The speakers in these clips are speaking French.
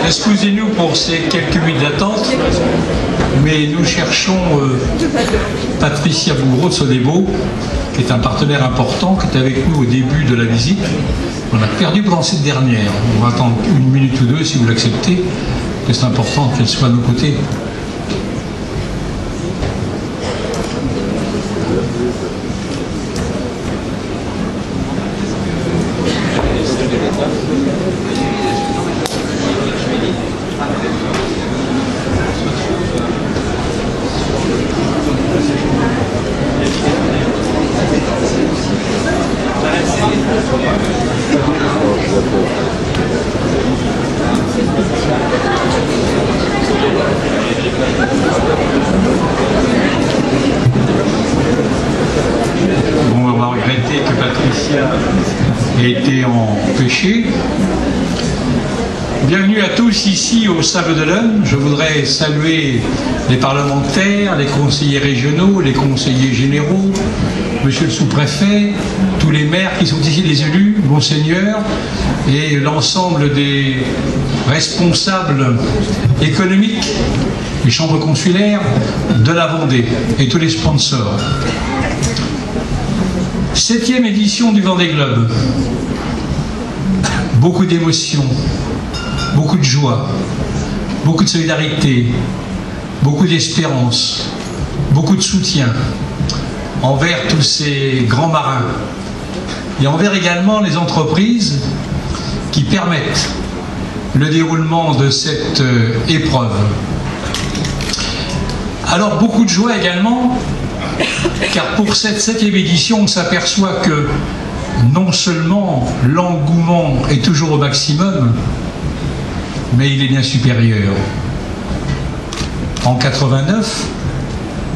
Excusez-nous pour ces quelques minutes d'attente, mais nous cherchons Patricia Bougreau de Sodebo, qui est un partenaire important, qui est avec nous au début de la visite. On a perdu pendant cette dernière. On va attendre une minute ou deux si vous l'acceptez, parce que c'est important qu'elle soit à nos côtés. On va regretter que Patricia ait été empêchée. Bienvenue à tous ici au Sable d'Olonne. Je voudrais saluer les parlementaires, les conseillers régionaux, les conseillers généraux, monsieur le sous-préfet, tous les maires qui sont ici, les élus, monseigneur, et l'ensemble des responsables économiques, les chambres consulaires de la Vendée et tous les sponsors. 7e édition du Vendée Globe. Beaucoup d'émotions, beaucoup de joie, beaucoup de solidarité, beaucoup d'espérance, beaucoup de soutien envers tous ces grands marins et envers également les entreprises qui permettent le déroulement de cette épreuve. Alors beaucoup de joie également, car pour cette 7e édition, on s'aperçoit que non seulement l'engouement est toujours au maximum, mais il est bien supérieur. En 89,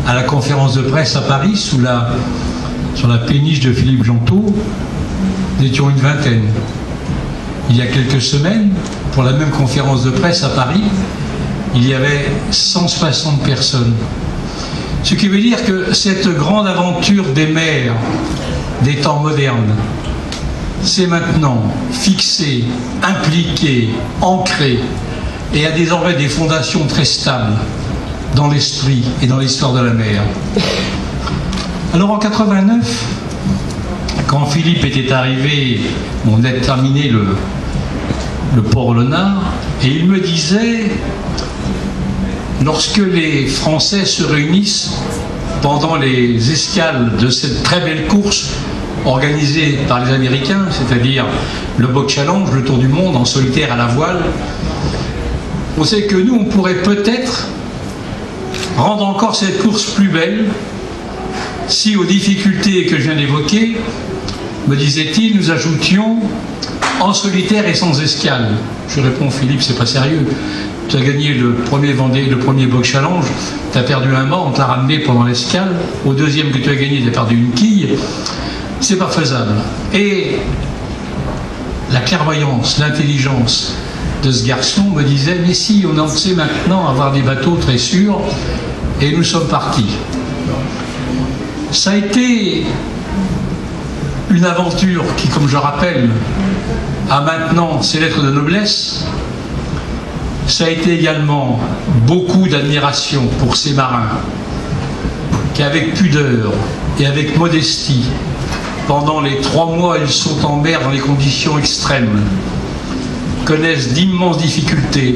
à la conférence de presse à Paris, sur la péniche de Philippe Gentot, nous étions une vingtaine. Il y a quelques semaines, pour la même conférence de presse à Paris, il y avait 160 personnes. Ce qui veut dire que cette grande aventure des mers des temps modernes, c'est maintenant fixé, impliqué, ancré et a désormais des fondations très stables dans l'esprit et dans l'histoire de la mer. Alors en 89, quand Philippe était arrivé, on a terminé le port Lenard, et il me disait, lorsque les Français se réunissent pendant les escales de cette très belle course organisée par les Américains, c'est-à-dire le Box Challenge, le tour du monde en solitaire à la voile, on sait que nous, on pourrait peut-être rendre encore cette course plus belle si aux difficultés que je viens d'évoquer, me disait-il, nous ajoutions en solitaire et sans escale. Je réponds, Philippe, c'est pas sérieux. Tu as gagné le premier Vendée, le premier Box Challenge, tu as perdu un mât, on t'a ramené pendant l'escale. Au deuxième que tu as gagné, tu as perdu une quille. C'est pas faisable. Et la clairvoyance, l'intelligence de ce garçon me disait, mais si, on en sait maintenant avoir des bateaux très sûrs, et nous sommes partis. Ça a été une aventure qui, comme je rappelle, a maintenant ses lettres de noblesse. Ça a été également beaucoup d'admiration pour ces marins qui, avec pudeur et avec modestie, pendant les 3 mois ils sont en mer dans les conditions extrêmes, connaissent d'immenses difficultés,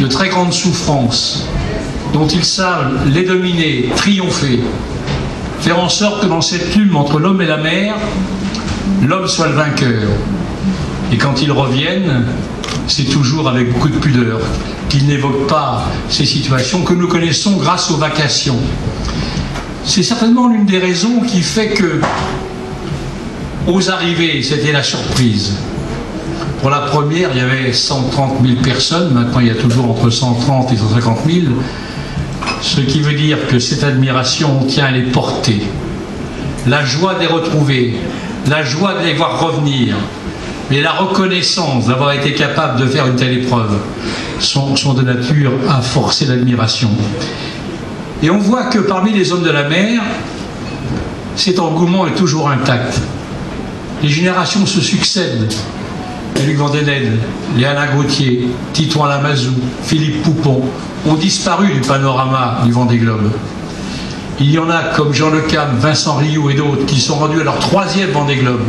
de très grandes souffrances, dont ils savent les dominer, triompher, faire en sorte que dans cette lutte entre l'homme et la mer, l'homme soit le vainqueur. Et quand ils reviennent, c'est toujours avec beaucoup de pudeur qu'ils n'évoquent pas ces situations que nous connaissons grâce aux vacations. C'est certainement l'une des raisons qui fait que, aux arrivées, c'était la surprise. Pour la première, il y avait 130 000 personnes, maintenant il y a toujours entre 130 et 150 000, ce qui veut dire que cette admiration, on tient à les porter. La joie de les retrouver, la joie de les voir revenir, mais la reconnaissance d'avoir été capable de faire une telle épreuve sont de nature à forcer l'admiration. Et on voit que parmi les hommes de la mer, cet engouement est toujours intact. Les générations se succèdent. Luc Vandenel, Léana Gauthier, Titouan Lamazou, Philippe Poupon ont disparu du panorama du Vendée Globe. Il y en a comme Jean Le Cam, Vincent Rioux et d'autres qui sont rendus à leur 3e Vendée Globe.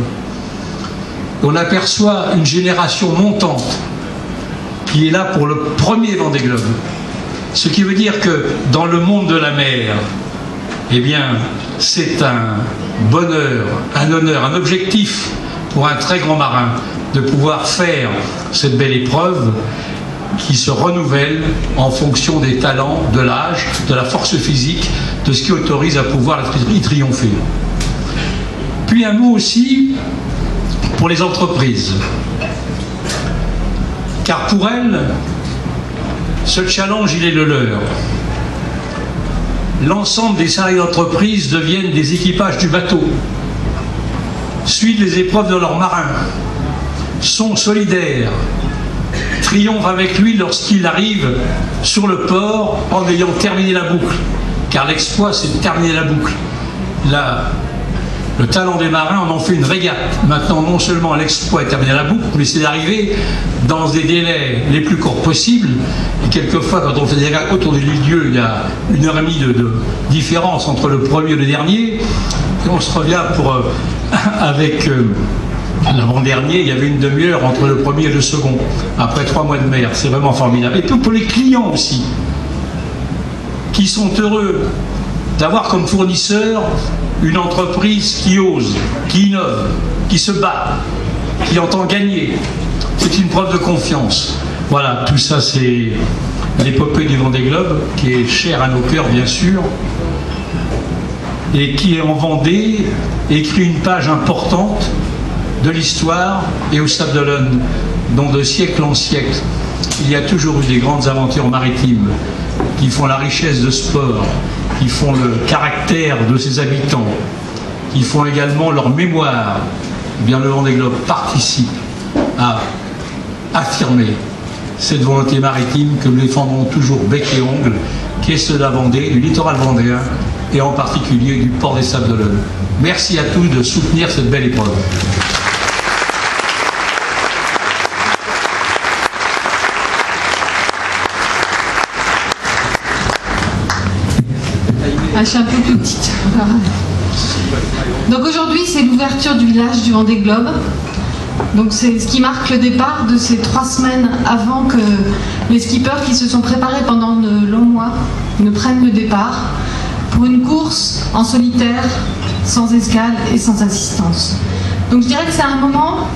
On aperçoit une génération montante qui est là pour le premier Vendée Globe. Ce qui veut dire que dans le monde de la mer, eh bien, c'est un bonheur, un honneur, un objectif pour un très grand marin de pouvoir faire cette belle épreuve qui se renouvelle en fonction des talents, de l'âge, de la force physique, de ce qui autorise à pouvoir y triompher. Puis un mot aussi pour les entreprises. Car pour elles, ce challenge, il est le leur. L'ensemble des salariés d'entreprise deviennent des équipages du bateau, suivent les épreuves de leurs marins, sont solidaires, triomphent avec lui lorsqu'il arrive sur le port en ayant terminé la boucle. Car l'exploit, c'est de terminer la boucle. Le talent des marins, on en fait une régate. Maintenant, non seulement l'exploit est terminé la boucle, mais c'est d'arriver dans des délais les plus courts possibles. Et quelquefois, quand on fait des régates autour du lieu, il y a 1h30 de différence entre le premier et le dernier. Et on se revient avec l'avant-dernier, il y avait une demi-heure entre le premier et le second, après 3 mois de mer. C'est vraiment formidable. Et puis pour les clients aussi, qui sont heureux d'avoir comme fournisseur une entreprise qui ose, qui innove, qui se bat, qui entend gagner. C'est une preuve de confiance. Voilà, tout ça c'est l'épopée du Vendée Globe, qui est chère à nos cœurs bien sûr, et qui en Vendée écrit une page importante de l'histoire et au Sable d'Olonne, dont de siècle en siècle, il y a toujours eu des grandes aventures maritimes qui font la richesse de ce port, qui font le caractère de ses habitants, qui font également leur mémoire. Eh bien, le Vendée Globe participe à affirmer cette volonté maritime que nous défendrons toujours bec et ongle, qui est celle de la Vendée, du littoral vendéen, et en particulier du port des Sables d'Olonne. Merci à tous de soutenir cette belle épreuve. Je suis un peu plus petite. Donc aujourd'hui, c'est l'ouverture du village du Vendée Globe. Donc c'est ce qui marque le départ de ces 3 semaines avant que les skippers qui se sont préparés pendant de longs mois ne prennent le départ pour une course en solitaire, sans escale et sans assistance. Donc je dirais que c'est un moment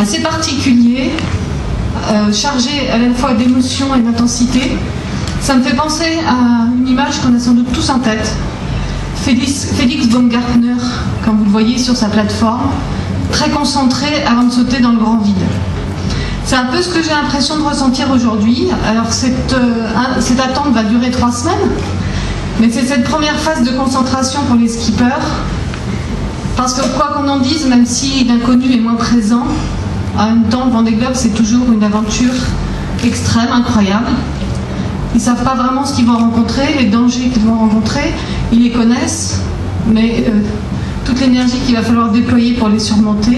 assez particulier, chargé à la fois d'émotion et d'intensité. Ça me fait penser à une image qu'on a sans doute tous en tête. Félix Baumgartner, comme vous le voyez sur sa plateforme, très concentré avant de sauter dans le grand vide. C'est un peu ce que j'ai l'impression de ressentir aujourd'hui. Alors cette attente va durer 3 semaines, mais c'est cette première phase de concentration pour les skippers, parce que quoi qu'on en dise, même si l'inconnu est moins présent, en même temps le Vendée Globe c'est toujours une aventure extrême, incroyable. Ils ne savent pas vraiment ce qu'ils vont rencontrer, les dangers qu'ils vont rencontrer, ils les connaissent, mais toute l'énergie qu'il va falloir déployer pour les surmonter,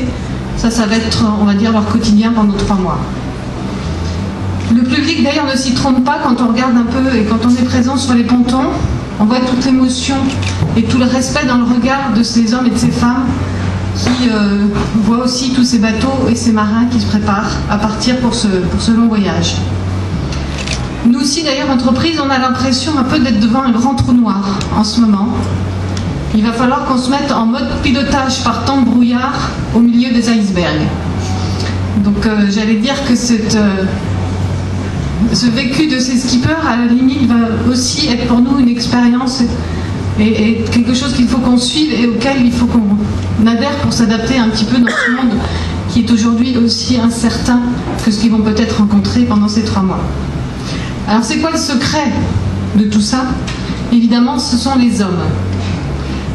ça va être, on va dire, leur quotidien pendant 3 mois. Le public d'ailleurs ne s'y trompe pas quand on regarde un peu et quand on est présent sur les pontons, on voit toute l'émotion et tout le respect dans le regard de ces hommes et de ces femmes qui voient aussi tous ces bateaux et ces marins qui se préparent à partir pour ce long voyage. Nous aussi, d'ailleurs, entreprise, on a l'impression un peu d'être devant un grand trou noir en ce moment. Il va falloir qu'on se mette en mode pilotage par temps de brouillard au milieu des icebergs. Donc j'allais dire que ce vécu de ces skippers, à la limite, va aussi être pour nous une expérience et quelque chose qu'il faut qu'on suive et auquel il faut qu'on adhère pour s'adapter un petit peu dans ce monde qui est aujourd'hui aussi incertain que ce qu'ils vont peut-être rencontrer pendant ces 3 mois. Alors c'est quoi le secret de tout ça? Évidemment, ce sont les hommes.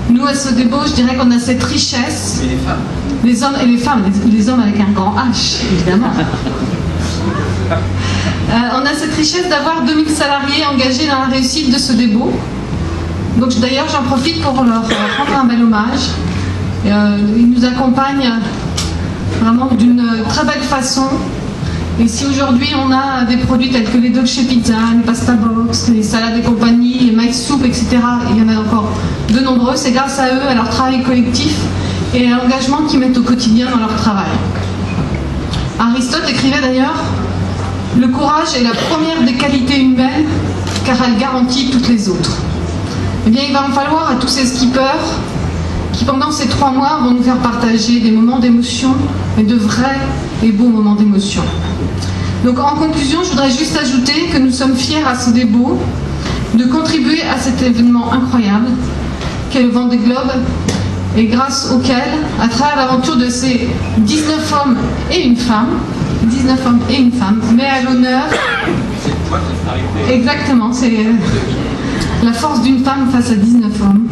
Nous, à Sodebo, je dirais qu'on a cette richesse. Et les femmes. Les hommes et les femmes, les hommes avec un grand H, évidemment. On a cette richesse d'avoir 2000 salariés engagés dans la réussite de Sodebo. Donc d'ailleurs, j'en profite pour leur rendre un bel hommage. Ils nous accompagnent vraiment d'une très belle façon. Et si aujourd'hui on a des produits tels que les Dolce Pizza, les Pasta Box, les salades et compagnie, les maïs soup, etc., il y en a encore de nombreux, c'est grâce à eux, à leur travail collectif et à l'engagement qu'ils mettent au quotidien dans leur travail. Aristote écrivait d'ailleurs « Le courage est la première des qualités humaines car elle garantit toutes les autres ». Eh bien, il va en falloir à tous ces skippers qui, pendant ces 3 mois, vont nous faire partager des moments d'émotion, mais de vrais et beaux moments d'émotion. Donc, en conclusion, je voudrais juste ajouter que nous sommes fiers à Sodebo de contribuer à cet événement incroyable qu'est le Vendée Globe, et grâce auquel, à travers l'aventure de ces 19 hommes et une femme, met à l'honneur... Exactement, c'est la force d'une femme face à 19 hommes,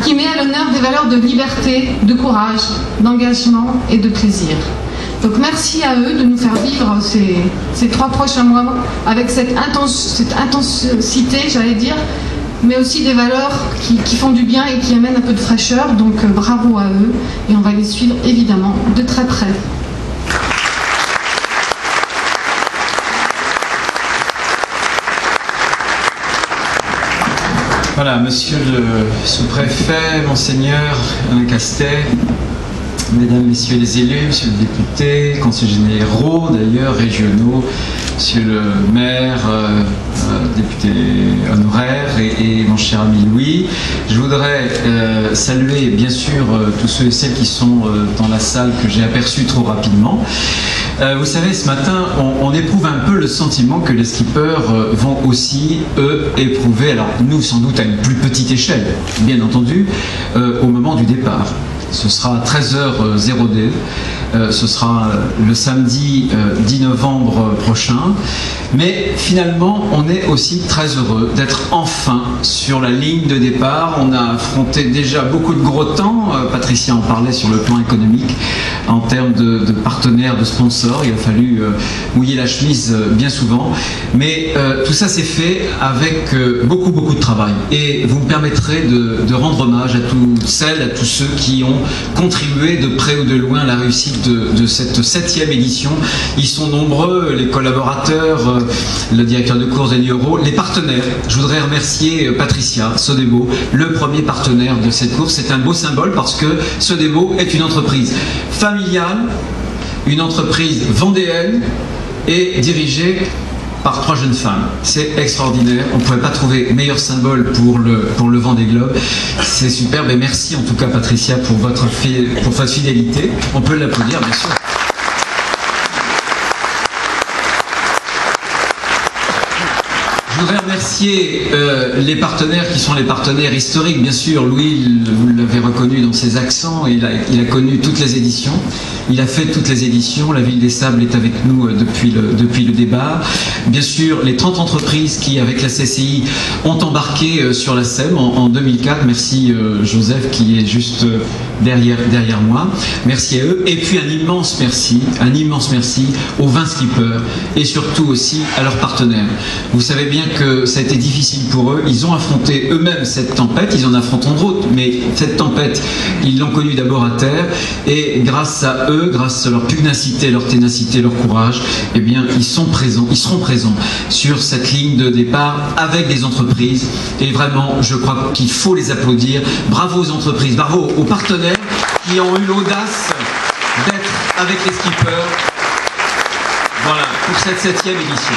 qui met à l'honneur des valeurs de liberté, de courage, d'engagement et de plaisir. Donc merci à eux de nous faire vivre ces 3 prochains mois avec cette intensité, j'allais dire, mais aussi des valeurs qui font du bien et qui amènent un peu de fraîcheur. Donc bravo à eux et on va les suivre évidemment de très près. Voilà, monsieur le sous-préfet, monseigneur Alain Castet, mesdames, messieurs les élus, monsieur le député, conseillers généraux d'ailleurs, régionaux, monsieur le maire, député honoraire et mon cher ami Louis. Je voudrais saluer bien sûr tous ceux et celles qui sont dans la salle que j'ai aperçus trop rapidement. Vous savez, ce matin, on éprouve un peu le sentiment que les skippers vont aussi, eux, éprouver, alors nous sans doute à une plus petite échelle, bien entendu, au moment du départ. Ce sera à 13h02, ce sera le samedi 10 novembre prochain. Mais finalement, on est aussi très heureux d'être enfin sur la ligne de départ. On a affronté déjà beaucoup de gros temps. Patricia en parlait sur le plan économique, en termes de partenaires, de sponsors. Il a fallu mouiller la chemise bien souvent. Mais tout ça s'est fait avec beaucoup de travail. Et vous me permettrez de rendre hommage à toutes celles, à tous ceux qui ont contribué de près ou de loin à la réussite de cette 7e édition. Ils sont nombreux, les collaborateurs, le directeur de course Denis Euro, les partenaires. Je voudrais remercier Patricia, Sodebo, le premier partenaire de cette course. C'est un beau symbole parce que Sodebo est une entreprise familiale, une entreprise vendéenne et dirigée par 3 jeunes femmes. C'est extraordinaire. On ne pouvait pas trouver meilleur symbole pour le Vendée Globe. C'est superbe et merci en tout cas Patricia pour votre fidélité. On peut l'applaudir bien sûr. Je voudrais remercier les partenaires qui sont les partenaires historiques. Bien sûr, Louis, vous l'avez reconnu dans ses accents, il a connu toutes les éditions. Il a fait toutes les éditions. La Ville des Sables est avec nous depuis le départ. Bien sûr, les 30 entreprises qui, avec la CCI, ont embarqué sur la SEM en 2004. Merci Joseph qui est juste derrière moi. Merci à eux. Et puis un immense merci aux 20 skippers et surtout aussi à leurs partenaires. Vous savez bien que ça a été difficile pour eux. Ils ont affronté eux-mêmes cette tempête. Ils en affronteront d'autres, mais cette tempête, ils l'ont connue d'abord à terre. Et grâce à eux, grâce à leur pugnacité, leur ténacité, leur courage, eh bien, ils seront présents sur cette ligne de départ avec des entreprises. Et vraiment, je crois qu'il faut les applaudir. Bravo aux entreprises, bravo aux partenaires qui ont eu l'audace d'être avec les skippers. Voilà, pour cette 7e édition.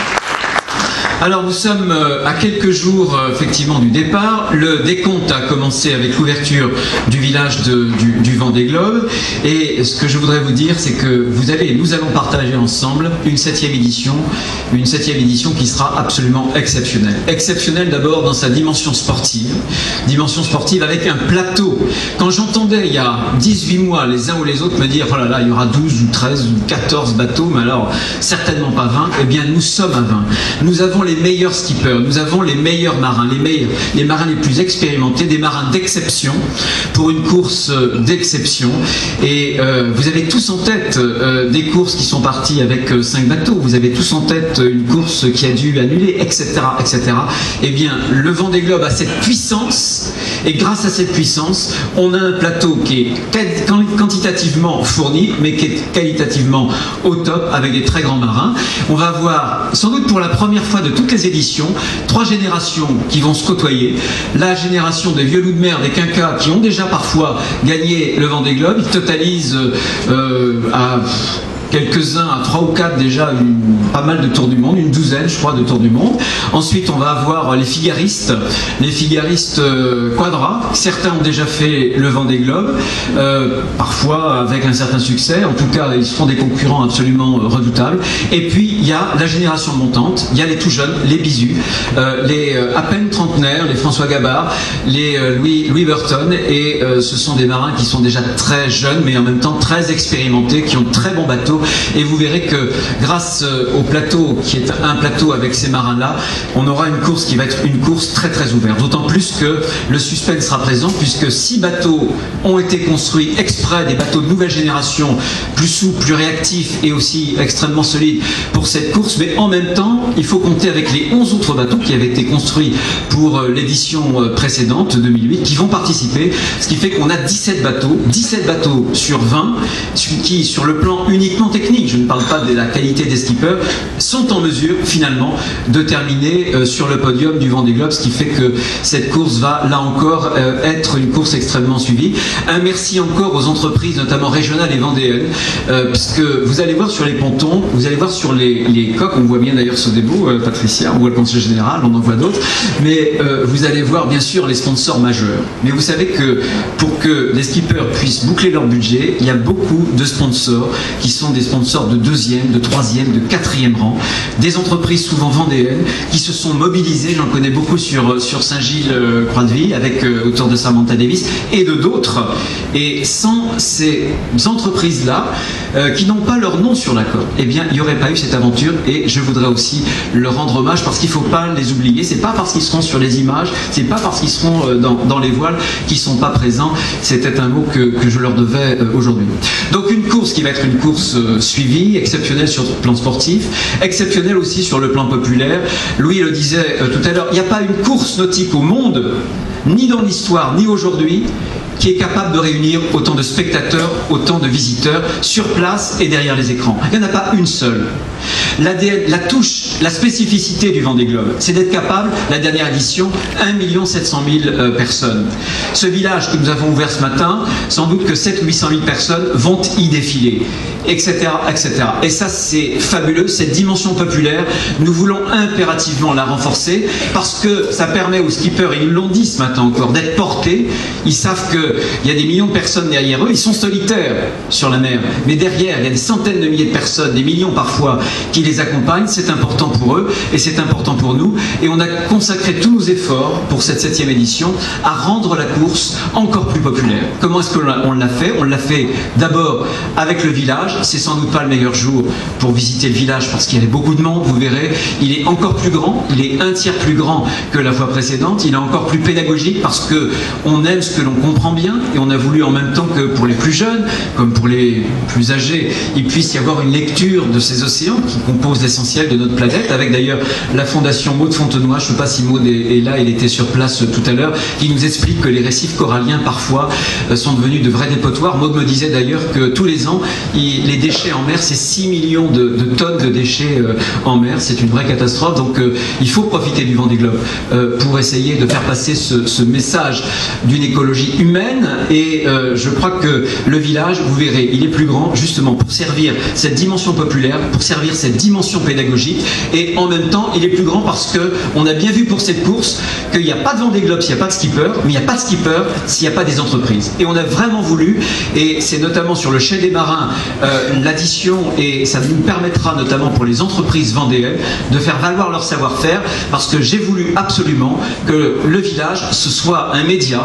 Alors nous sommes à quelques jours effectivement du départ. Le décompte a commencé avec l'ouverture du village du Vendée Globe. Et ce que je voudrais vous dire, c'est que nous allons partager ensemble une 7e édition qui sera absolument exceptionnelle. Exceptionnelle d'abord dans sa dimension sportive avec un plateau. Quand j'entendais il y a 18 mois les uns ou les autres me dire oh là là, il y aura 12 ou 13 ou 14 bateaux, mais alors certainement pas 20, eh bien nous sommes à 20. Nous avons les les meilleurs skippers, nous avons les meilleurs marins, les marins les plus expérimentés, des marins d'exception pour une course d'exception. Et vous avez tous en tête des courses qui sont parties avec 5 bateaux, vous avez tous en tête une course qui a dû annuler, etc., etc. Eh bien, le Vendée Globe a cette puissance, et grâce à cette puissance, on a un plateau qui est quantitativement fourni, mais qui est qualitativement au top, avec des très grands marins. On va avoir, sans doute pour la première fois de toutes les éditions, 3 générations qui vont se côtoyer. La génération des vieux loups de mer, des quinquas, qui ont déjà parfois gagné le Vendée Globe. Ils totalisent à quelques-uns, à 3 ou 4 déjà, pas mal de tours du monde, une douzaine je crois de tours du monde. Ensuite on va avoir les figaristes quadra. Certains ont déjà fait le Vendée Globe, parfois avec un certain succès, en tout cas ils seront des concurrents absolument redoutables. Et puis il y a la génération montante, il y a les tout jeunes, les Bizu, les à peine trentenaires, les François Gabard, les Louis Burton, et ce sont des marins qui sont déjà très jeunes mais en même temps très expérimentés, qui ont de très bons bateaux. Et vous verrez que grâce au plateau, qui est un plateau avec ces marins-là, on aura une course qui va être une course très très ouverte. D'autant plus que le suspense sera présent, puisque 6 bateaux ont été construits exprès, des bateaux de nouvelle génération, plus souples, plus réactifs et aussi extrêmement solides pour cette course. Mais en même temps, il faut compter avec les 11 autres bateaux qui avaient été construits pour l'édition précédente, 2008, qui vont participer. Ce qui fait qu'on a 17 bateaux sur 20, qui sur le plan uniquement technique, je ne parle pas de la qualité des skippers, sont en mesure finalement de terminer sur le podium du Vendée Globe, ce qui fait que cette course va là encore être une course extrêmement suivie. Un merci encore aux entreprises, notamment régionales et vendéennes, puisque vous allez voir sur les pontons, vous allez voir sur les coques, on voit bien d'ailleurs Sodebo, Patricia, on voit le conseil général, on en voit d'autres, mais vous allez voir bien sûr les sponsors majeurs. Mais vous savez que pour que les skippers puissent boucler leur budget, il y a beaucoup de sponsors qui sont des sponsors de 2e, de 3e, de 4e rang, des entreprises souvent vendéennes qui se sont mobilisées, j'en connais beaucoup sur Saint-Gilles-Croix-de-Vie, avec autour de Samantha Davis et de d'autres. Et sans ces entreprises-là, qui n'ont pas leur nom sur la coque, eh bien, il n'y aurait pas eu cette aventure, et je voudrais aussi leur rendre hommage, parce qu'il ne faut pas les oublier. C'est pas parce qu'ils seront sur les images, c'est pas parce qu'ils seront dans les voiles qu'ils ne sont pas présents. C'était un mot que je leur devais aujourd'hui. Donc une course qui va être une course suivie, exceptionnelle sur le plan sportif, exceptionnelle aussi sur le plan populaire. Louis le disait tout à l'heure, il n'y a pas une course nautique au monde, ni dans l'histoire, ni aujourd'hui, qui est capable de réunir autant de spectateurs, autant de visiteurs sur place et derrière les écrans. Il n'y en a pas une seule. L'ADN, la touche, la spécificité du Vendée Globe, c'est d'être capable, la dernière édition, 1 700 000 personnes. Ce village que nous avons ouvert ce matin, sans doute que 700 ou 800 000 personnes vont y défiler, etc., etc. Et ça, c'est fabuleux, cette dimension populaire, nous voulons impérativement la renforcer, parce que ça permet aux skippers, et ils l'ont dit ce matin encore, d'être portés. Ils savent qu'il y a des millions de personnes derrière eux, ils sont solitaires sur la mer, mais derrière, il y a des centaines de milliers de personnes, des millions parfois, qui les accompagnent. C'est important pour eux, et c'est important pour nous, et on a consacré tous nos efforts pour cette 7e édition à rendre la course encore plus populaire. Comment est-ce qu'on l'a fait? On l'a fait d'abord avec le village. C'est sans doute pas le meilleur jour pour visiter le village, parce qu'il y avait beaucoup de monde, vous verrez. Il est encore plus grand, il est 1/3 plus grand que la fois précédente, il est encore plus pédagogique, parce que on aime ce que l'on comprend bien, et on a voulu en même temps que pour les plus jeunes, comme pour les plus âgés, il puisse y avoir une lecture de ces océans qui composent l'essentiel de notre planète, avec d'ailleurs la fondation Maud Fontenoy, je ne sais pas si Maud est là, il était sur place tout à l'heure, qui nous explique que les récifs coralliens parfois sont devenus de vrais dépotoirs. Maud me disait d'ailleurs que tous les ans, les déchets en mer, c'est 6 millions de tonnes de déchets en mer, c'est une vraie catastrophe. Donc il faut profiter du Vendée Globe pour essayer de faire passer ce message d'une écologie humaine, et je crois que le village, vous verrez, il est plus grand justement pour servir cette dimension populaire, pour servir cette dimension pédagogique, et en même temps il est plus grand parce qu'on a bien vu pour cette course qu'il n'y a pas de Vendée Globe s'il n'y a pas de skipper, mais il n'y a pas de skipper s'il n'y a pas des entreprises. Et on a vraiment voulu, et c'est notamment sur le chai des marins l'addition, et ça nous permettra notamment pour les entreprises vendéennes de faire valoir leur savoir-faire, parce que j'ai voulu absolument que le village, ce soit un média,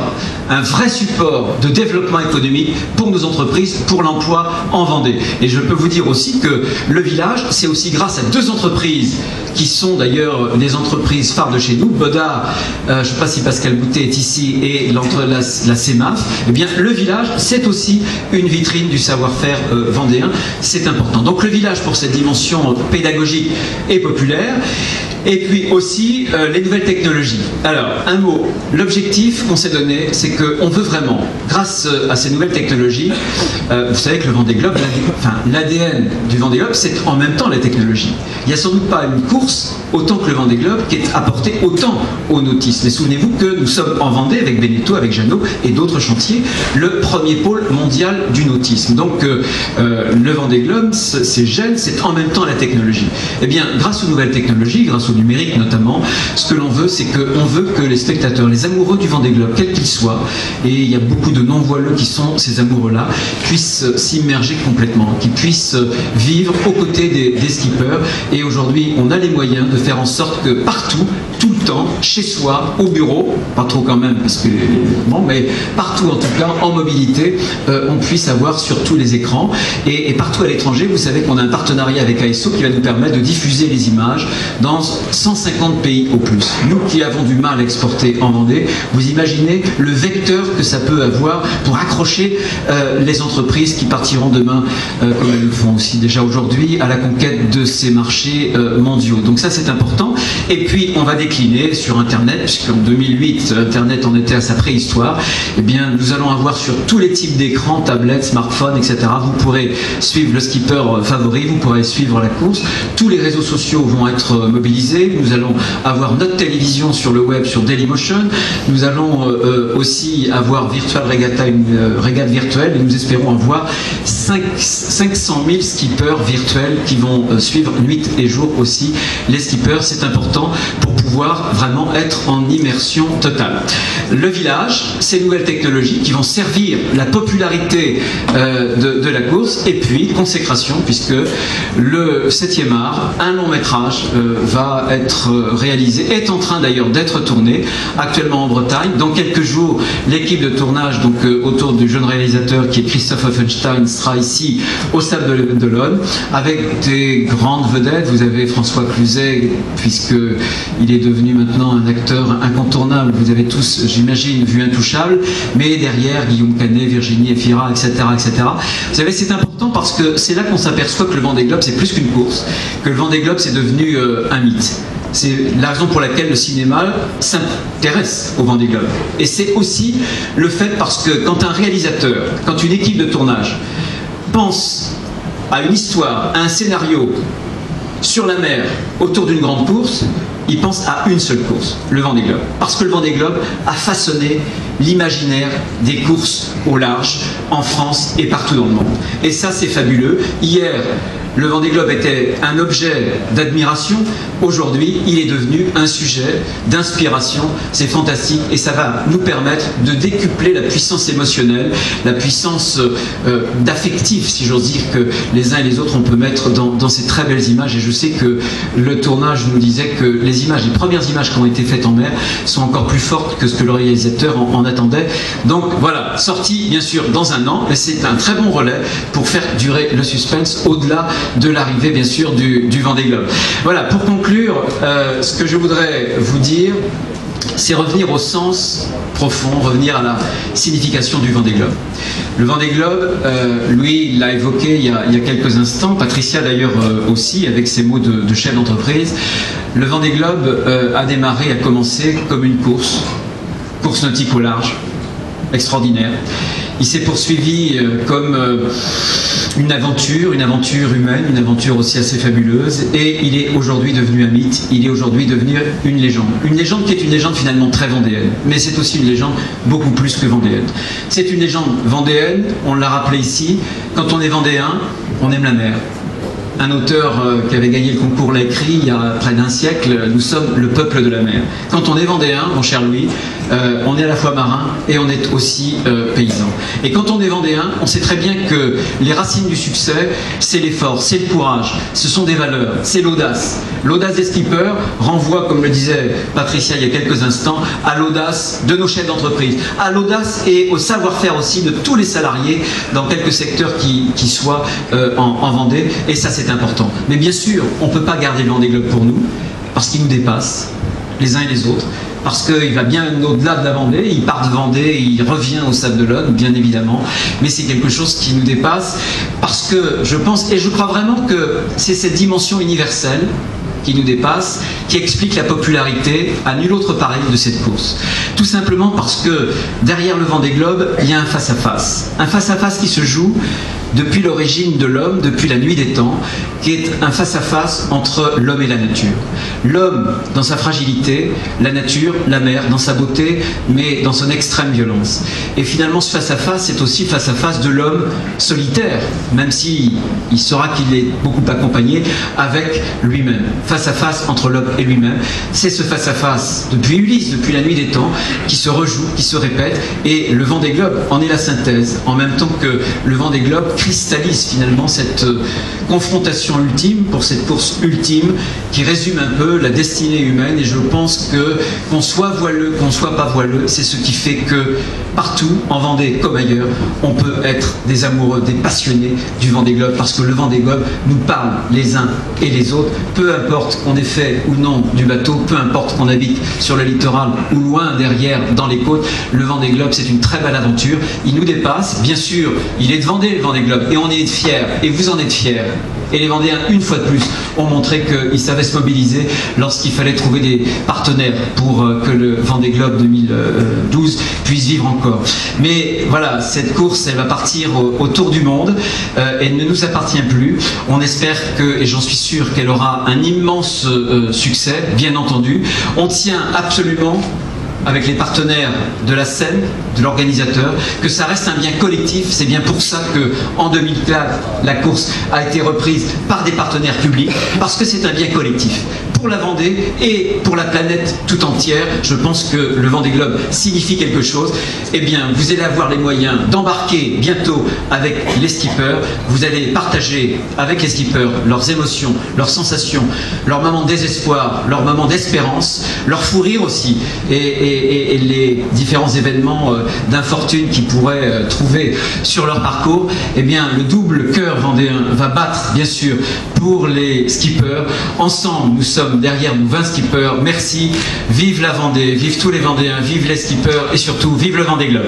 un vrai support de développement économique pour nos entreprises, pour l'emploi en Vendée. Et je peux vous dire aussi que le village c'est aussi grâce à deux entreprises qui sont d'ailleurs des entreprises phares de chez nous, Bodard, je ne sais pas si Pascal Boutet est ici, et la CEMAF. Eh bien, le village, c'est aussi une vitrine du savoir-faire vendéen, c'est important. Donc le village, pour cette dimension pédagogique et populaire, et puis aussi les nouvelles technologies. Alors, un mot, l'objectif qu'on s'est donné, c'est qu'on veut vraiment, grâce à ces nouvelles technologies, vous savez que le Vendée Globe, l'ADN du Vendée Globe, c'est en même temps la technologie. Il n'y a sans doute pas une course autant que le Vendée Globe qui est apporté autant au nautisme. Et souvenez-vous que nous sommes en Vendée avec Beneteau, avec Jeannot et d'autres chantiers, le premier pôle mondial du nautisme. Donc le Vendée Globe, c'est Gênes, c'est en même temps la technologie. Eh bien, grâce aux nouvelles technologies, grâce au numérique notamment, ce que l'on veut, c'est qu'on veut que les spectateurs, les amoureux du Vendée Globe, quels qu'ils soient, et il y a beaucoup de non-voileux qui sont ces amoureux-là, puissent s'immerger complètement, qu'ils puissent vivre aux côtés des skippers. Et aujourd'hui, on a les moyens de faire en sorte que partout, tout le temps, chez soi, au bureau, pas trop quand même, parce que bon, mais partout en tout cas, en mobilité, on puisse avoir sur tous les écrans. Et partout à l'étranger, vous savez qu'on a un partenariat avec ASO qui va nous permettre de diffuser les images dans 150 pays au plus. Nous qui avons du mal à exporter en Vendée, vous imaginez le vecteur que ça peut avoir pour accrocher les entreprises qui partiront demain, comme elles le font aussi déjà aujourd'hui, à la conquête de ces marchés mondiaux. Donc ça, c'est important. Et puis, on va décliner sur Internet, puisqu'en 2008, Internet en était à sa préhistoire. Eh bien, nous allons avoir sur tous les types d'écrans, tablettes, smartphones, etc. Vous pourrez suivre le skipper favori, vous pourrez suivre la course. Tous les réseaux sociaux vont être mobilisés. Nous allons avoir notre télévision sur le web, sur Dailymotion. Nous allons aussi avoir Virtual Regatta, une régate virtuelle, et nous espérons avoir 500 000 skippers virtuels qui vont suivre nuit et jour aussi les skippers. C'est important pour pouvoir vraiment être en immersion totale. Le village, ces nouvelles technologies qui vont servir la popularité de la course, et puis consécration, puisque le 7e art, un long métrage va être réalisé, est en train d'ailleurs d'être tourné actuellement en Bretagne. Dans quelques jours, l'équipe de tournage, donc autour du jeune réalisateur qui est Christophe Offenstein, sera ici au Sable d'Olonne avec des grandes vedettes. Vous avez François Cluzet, puisqu'il est devenu maintenant un acteur incontournable. Vous avez tous, j'imagine, vu Intouchable, mais derrière Guillaume Canet, Virginie Efira, etc., etc. Vous savez, c'est important parce que c'est là qu'on s'aperçoit que le Vendée Globe, c'est plus qu'une course, que le Vendée Globe, c'est devenu un mythe. C'est la raison pour laquelle le cinéma s'intéresse au Vendée Globe. Et c'est aussi le fait parce que quand un réalisateur, quand une équipe de tournage pense à une histoire, à un scénario sur la mer autour d'une grande course, il pense à une seule course, le Vendée Globe. Parce que le Vendée Globe a façonné l'imaginaire des courses au large en France et partout dans le monde. Et ça, c'est fabuleux. Hier, le Vendée Globe était un objet d'admiration. Aujourd'hui, il est devenu un sujet d'inspiration. C'est fantastique et ça va nous permettre de décupler la puissance émotionnelle, la puissance d'affectif, si j'ose dire, que les uns et les autres on peut mettre dans ces très belles images. Et je sais que le tournage nous disait que les premières images qui ont été faites en mer sont encore plus fortes que ce que le réalisateur en attendait. Donc voilà, sortie bien sûr dans un an, mais c'est un très bon relais pour faire durer le suspense au-delà de l'arrivée bien sûr du Vendée Globe. Voilà, pour conclure, ce que je voudrais vous dire, c'est revenir au sens profond, revenir à la signification du Vendée Globe. Le Vendée Globe, lui, il l'a évoqué il y a quelques instants, Patricia d'ailleurs aussi, avec ses mots de chef d'entreprise. Le Vendée Globe a démarré, a commencé comme une course nautique au large, extraordinaire. Il s'est poursuivi comme une aventure humaine, une aventure aussi assez fabuleuse, et il est aujourd'hui devenu un mythe, il est aujourd'hui devenu une légende. Une légende qui est une légende finalement très vendéenne, mais c'est aussi une légende beaucoup plus que vendéenne. C'est une légende vendéenne, on l'a rappelé ici, quand on est vendéen, on aime la mer. Un auteur qui avait gagné le concours l'a écrit il y a près d'un siècle, nous sommes le peuple de la mer. Quand on est vendéen, mon cher Louis, on est à la fois marin et on est aussi paysan. Et quand on est vendéen, on sait très bien que les racines du succès, c'est l'effort, c'est le courage, ce sont des valeurs, c'est l'audace. L'audace des skippers renvoie, comme le disait Patricia il y a quelques instants, à l'audace de nos chefs d'entreprise, à l'audace et au savoir-faire aussi de tous les salariés dans quelques secteurs qui soient en Vendée. Et ça, c'est c'est important. Mais bien sûr, on ne peut pas garder le Vendée Globe pour nous, parce qu'il nous dépasse, les uns et les autres, parce qu'il va bien au-delà de la Vendée, il part de Vendée, il revient au Sable d'Olonne, bien évidemment, mais c'est quelque chose qui nous dépasse, parce que je pense, et je crois vraiment que c'est cette dimension universelle qui nous dépasse, qui explique la popularité à nul autre pareil de cette course. Tout simplement parce que derrière le Vendée Globe, il y a un face-à-face. Un face-à-face qui se joue depuis l'origine de l'homme, depuis la nuit des temps, qui est un face-à-face entre l'homme et la nature. L'homme dans sa fragilité, la nature, la mer dans sa beauté, mais dans son extrême violence. Et finalement, ce face-à-face, c'est aussi face-à-face de l'homme solitaire, même s'il saura qu'il est beaucoup accompagné avec lui-même. Face-à-face entre l'homme et lui-même, c'est ce face-à-face depuis Ulysse, depuis la nuit des temps, qui se rejoue, qui se répète, et le Vendée Globe en est la synthèse, en même temps que le Vendée Globe cristallise finalement cette confrontation ultime pour cette course ultime qui résume un peu la destinée humaine. Et je pense que qu'on soit voileux, qu'on soit pas voileux, c'est ce qui fait que partout, en Vendée comme ailleurs, on peut être des amoureux, des passionnés du Vendée Globe, parce que le Vendée Globe nous parle les uns et les autres, peu importe qu'on ait fait ou non du bateau, peu importe qu'on habite sur le littoral ou loin derrière dans les côtes, le Vendée Globe c'est une très belle aventure, il nous dépasse, bien sûr, il est de Vendée le Vendée Globe, et on est fiers, et vous en êtes fiers. Et les Vendéens, une fois de plus, ont montré qu'ils savaient se mobiliser lorsqu'il fallait trouver des partenaires pour que le Vendée Globe 2012 puisse vivre encore. Mais voilà, cette course, elle va partir autour du monde. Elle ne nous appartient plus. On espère que, et j'en suis sûr, qu'elle aura un immense succès, bien entendu. On tient absolument, avec les partenaires de la scène, de l'organisateur, que ça reste un bien collectif. C'est bien pour ça qu'en 2004, la course a été reprise par des partenaires publics, parce que c'est un bien collectif. Pour la Vendée et pour la planète tout entière, je pense que le Vendée Globe signifie quelque chose. Eh bien, vous allez avoir les moyens d'embarquer bientôt avec les skippers. Vous allez partager avec les skippers leurs émotions, leurs sensations, leurs moments de désespoir, leurs moments d'espérance, leurs fous rires aussi, et les différents événements d'infortune qu'ils pourraient trouver sur leur parcours. Eh bien, le double cœur vendéen va battre, bien sûr, pour les skippers. Ensemble, nous sommes derrière nous 20 skippers. Merci, vive la Vendée, vive tous les Vendéens, vive les skippers et surtout, vive le Vendée Globe.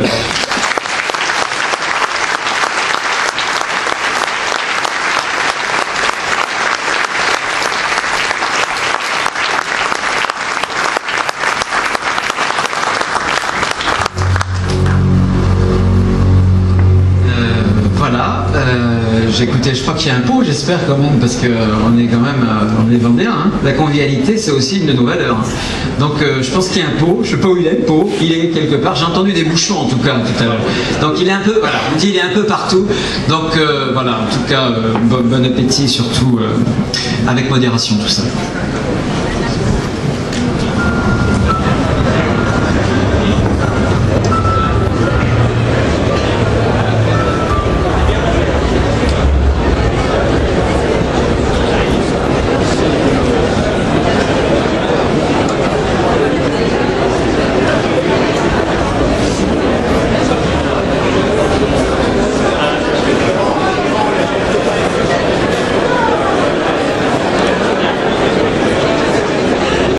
Écoutez, je crois qu'il y a un pot, j'espère quand même, parce qu'on est quand même, on est Vendéens. Hein. La convivialité, c'est aussi une de nos valeurs. Donc, je pense qu'il y a un pot. Je sais pas où il est, le pot. Il est quelque part. J'ai entendu des bouchons en tout cas tout à l'heure. Donc, il est un peu, voilà, on dit il est un peu partout. Donc, voilà, en tout cas, bon appétit, surtout avec modération tout ça.